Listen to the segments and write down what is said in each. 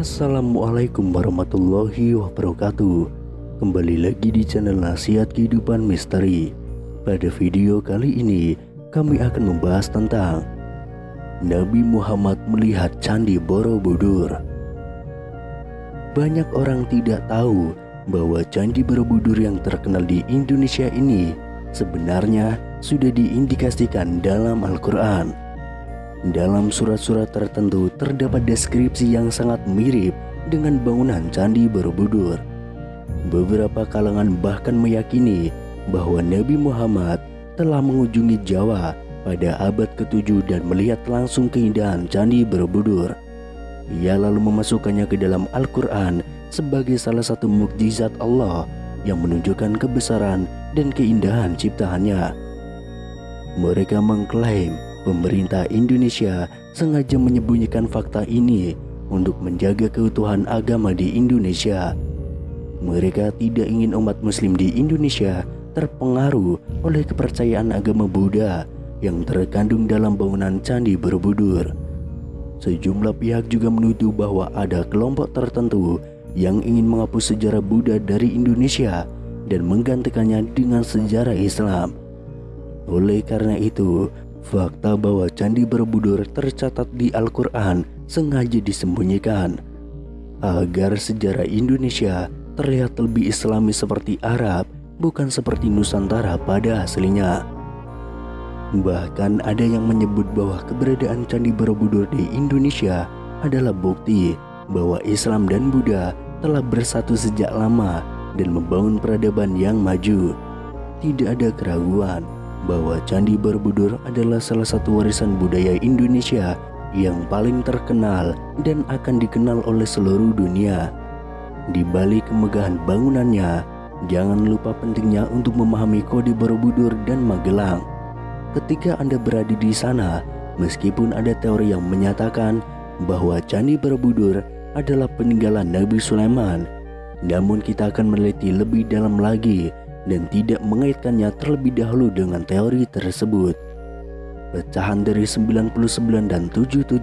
Assalamualaikum warahmatullahi wabarakatuh. Kembali lagi di channel Nasihat Kehidupan Misteri. Pada video kali ini kami akan membahas tentang Nabi Muhammad melihat Candi Borobudur. Banyak orang tidak tahu bahwa Candi Borobudur yang terkenal di Indonesia ini sebenarnya sudah diindikasikan dalam Al-Quran. Dalam surat-surat tertentu terdapat deskripsi yang sangat mirip dengan bangunan Candi Borobudur. Beberapa kalangan bahkan meyakini bahwa Nabi Muhammad telah mengunjungi Jawa pada abad ke-7 dan melihat langsung keindahan Candi Borobudur. Ia lalu memasukkannya ke dalam Al-Quran sebagai salah satu mukjizat Allah yang menunjukkan kebesaran dan keindahan ciptaannya. Mereka mengklaim pemerintah Indonesia sengaja menyembunyikan fakta ini untuk menjaga keutuhan agama di Indonesia. Mereka tidak ingin umat muslim di Indonesia terpengaruh oleh kepercayaan agama Buddha yang terkandung dalam bangunan Candi Borobudur. Sejumlah pihak juga menuduh bahwa ada kelompok tertentu yang ingin menghapus sejarah Buddha dari Indonesia dan menggantikannya dengan sejarah Islam. Oleh karena itu, fakta bahwa Candi Borobudur tercatat di Al-Quran sengaja disembunyikan agar sejarah Indonesia terlihat lebih islami seperti Arab, bukan seperti Nusantara pada aslinya. Bahkan ada yang menyebut bahwa keberadaan Candi Borobudur di Indonesia adalah bukti bahwa Islam dan Buddha telah bersatu sejak lama dan membangun peradaban yang maju. Tidak ada keraguan bahwa Candi Borobudur adalah salah satu warisan budaya Indonesia yang paling terkenal dan akan dikenal oleh seluruh dunia. Di balik kemegahan bangunannya, jangan lupa pentingnya untuk memahami kode Borobudur dan Magelang. Ketika Anda berada di sana, meskipun ada teori yang menyatakan bahwa Candi Borobudur adalah peninggalan Nabi Sulaiman, namun kita akan meneliti lebih dalam lagi dan tidak mengaitkannya terlebih dahulu dengan teori tersebut. Pecahan dari 99 dan 77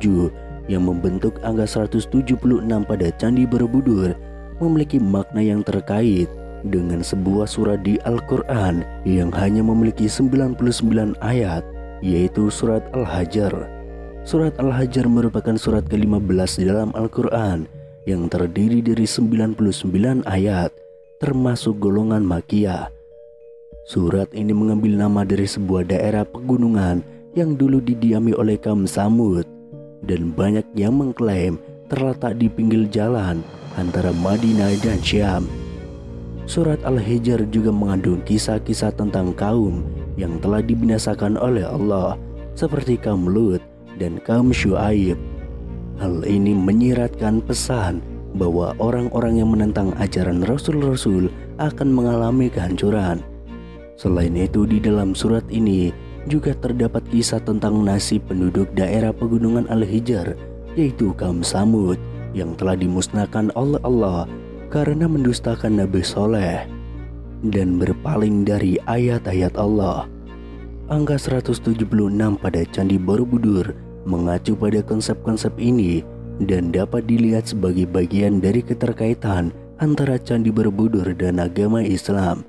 yang membentuk angka 176 pada Candi Borobudur memiliki makna yang terkait dengan sebuah surat di Al-Quran yang hanya memiliki 99 ayat, yaitu surat Al-Hajar. Surat Al-Hajar merupakan surat ke-15 dalam Al-Quran yang terdiri dari 99 ayat, termasuk golongan Makkiyah. Surat ini mengambil nama dari sebuah daerah pegunungan yang dulu didiami oleh kaum Samud, dan banyak yang mengklaim terletak di pinggir jalan antara Madinah dan Syam. Surat Al-Hijr juga mengandung kisah-kisah tentang kaum yang telah dibinasakan oleh Allah, seperti kaum Lut dan kaum Syuaib. Hal ini menyiratkan pesan bahwa orang-orang yang menentang ajaran Rasul-Rasul akan mengalami kehancuran. Selain itu, di dalam surat ini juga terdapat kisah tentang nasib penduduk daerah pegunungan Al-Hijr, yaitu kaum Samud yang telah dimusnahkan oleh Allah karena mendustakan Nabi Soleh dan berpaling dari ayat-ayat Allah. Angka 176 pada Candi Borobudur mengacu pada konsep-konsep ini dan dapat dilihat sebagai bagian dari keterkaitan antara Candi Borobudur dan agama Islam.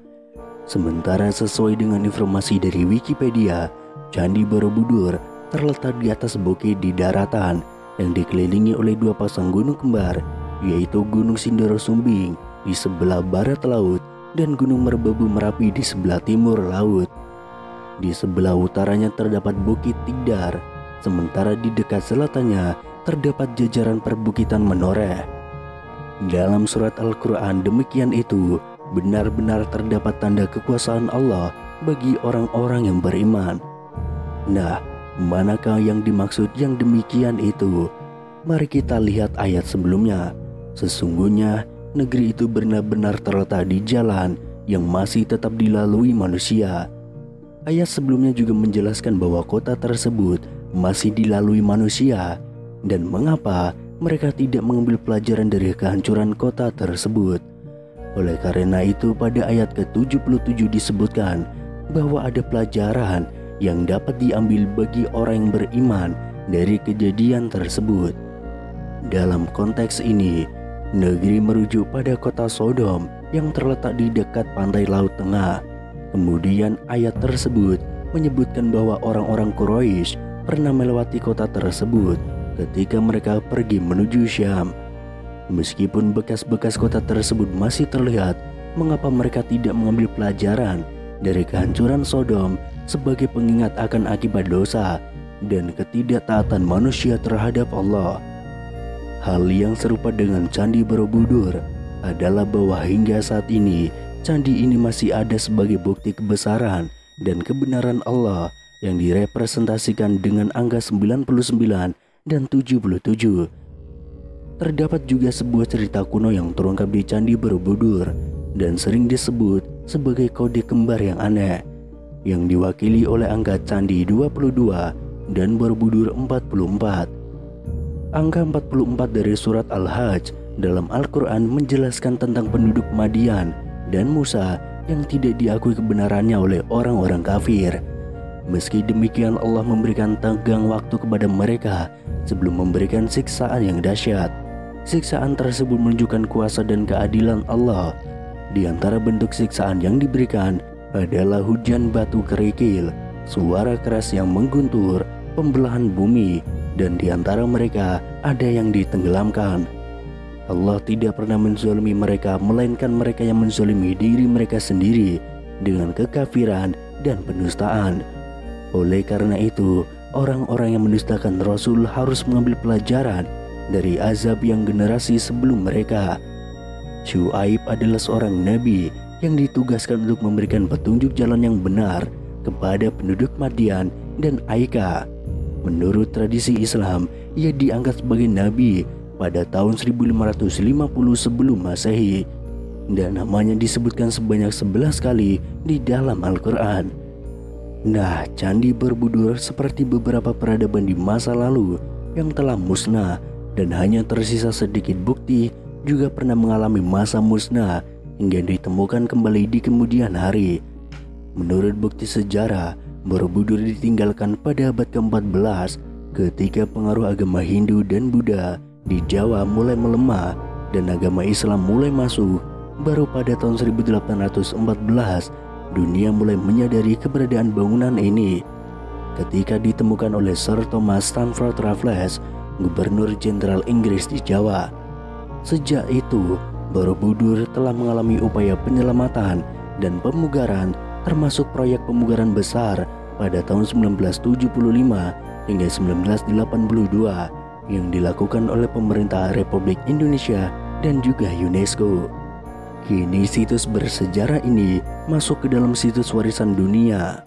Sementara sesuai dengan informasi dari Wikipedia, Candi Borobudur terletak di atas bukit di daratan yang dikelilingi oleh dua pasang gunung kembar, yaitu Gunung Sindoro Sumbing di sebelah barat laut dan Gunung Merbabu Merapi di sebelah timur laut. Di sebelah utaranya terdapat Bukit Tigdar, sementara di dekat selatannya terdapat jajaran perbukitan Menoreh. Dalam surat Al-Quran demikian itu benar-benar terdapat tanda kekuasaan Allah bagi orang-orang yang beriman. Nah, manakah yang dimaksud yang demikian itu? Mari kita lihat ayat sebelumnya. Sesungguhnya negeri itu benar-benar terletak di jalan yang masih tetap dilalui manusia. Ayat sebelumnya juga menjelaskan bahwa kota tersebut masih dilalui manusia, dan mengapa mereka tidak mengambil pelajaran dari kehancuran kota tersebut. Oleh karena itu, pada ayat ke-77 disebutkan bahwa ada pelajaran yang dapat diambil bagi orang yang beriman dari kejadian tersebut. Dalam konteks ini, negeri merujuk pada kota Sodom yang terletak di dekat pantai Laut Tengah. Kemudian ayat tersebut menyebutkan bahwa orang-orang Quraisy pernah melewati kota tersebut ketika mereka pergi menuju Syam. Meskipun bekas-bekas kota tersebut masih terlihat, mengapa mereka tidak mengambil pelajaran dari kehancuran Sodom sebagai pengingat akan akibat dosa dan ketidaktaatan manusia terhadap Allah? Hal yang serupa dengan Candi Borobudur adalah bahwa hingga saat ini candi ini masih ada sebagai bukti kebesaran dan kebenaran Allah yang direpresentasikan dengan angka 99 dan 77. Terdapat juga sebuah cerita kuno yang terungkap di Candi Borobudur dan sering disebut sebagai kode kembar yang aneh, yang diwakili oleh angka Candi 22 dan Borobudur 44. Angka 44 dari surat Al-Hajj dalam Al-Quran menjelaskan tentang penduduk Madian dan Musa yang tidak diakui kebenarannya oleh orang-orang kafir. Meski demikian, Allah memberikan tenggang waktu kepada mereka sebelum memberikan siksaan yang dahsyat. Siksaan tersebut menunjukkan kuasa dan keadilan Allah. Di antara bentuk siksaan yang diberikan adalah hujan batu kerikil, suara keras yang mengguntur, pembelahan bumi, dan di antara mereka ada yang ditenggelamkan. Allah tidak pernah menzalimi mereka, melainkan mereka yang menzalimi diri mereka sendiri dengan kekafiran dan penustaan. Oleh karena itu, orang-orang yang mendustakan Rasul harus mengambil pelajaran dari azab yang generasi sebelum mereka. Syuaib adalah seorang nabi yang ditugaskan untuk memberikan petunjuk jalan yang benar kepada penduduk Madian dan Aika. Menurut tradisi Islam, ia diangkat sebagai nabi pada tahun 1550 sebelum Masehi, dan namanya disebutkan sebanyak 11 kali di dalam Al-Quran. Nah, Candi Borobudur seperti beberapa peradaban di masa lalu yang telah musnah dan hanya tersisa sedikit bukti, juga pernah mengalami masa musnah hingga ditemukan kembali di kemudian hari. Menurut bukti sejarah, Borobudur ditinggalkan pada abad ke-14 ketika pengaruh agama Hindu dan Buddha di Jawa mulai melemah dan agama Islam mulai masuk. Baru pada tahun 1814 dunia mulai menyadari keberadaan bangunan ini ketika ditemukan oleh Sir Thomas Stamford Raffles, Gubernur Jenderal Inggris di Jawa. Sejak itu, Borobudur telah mengalami upaya penyelamatan dan pemugaran, termasuk proyek pemugaran besar pada tahun 1975 hingga 1982 yang dilakukan oleh pemerintah Republik Indonesia dan juga UNESCO. Kini situs bersejarah ini masuk ke dalam situs warisan dunia.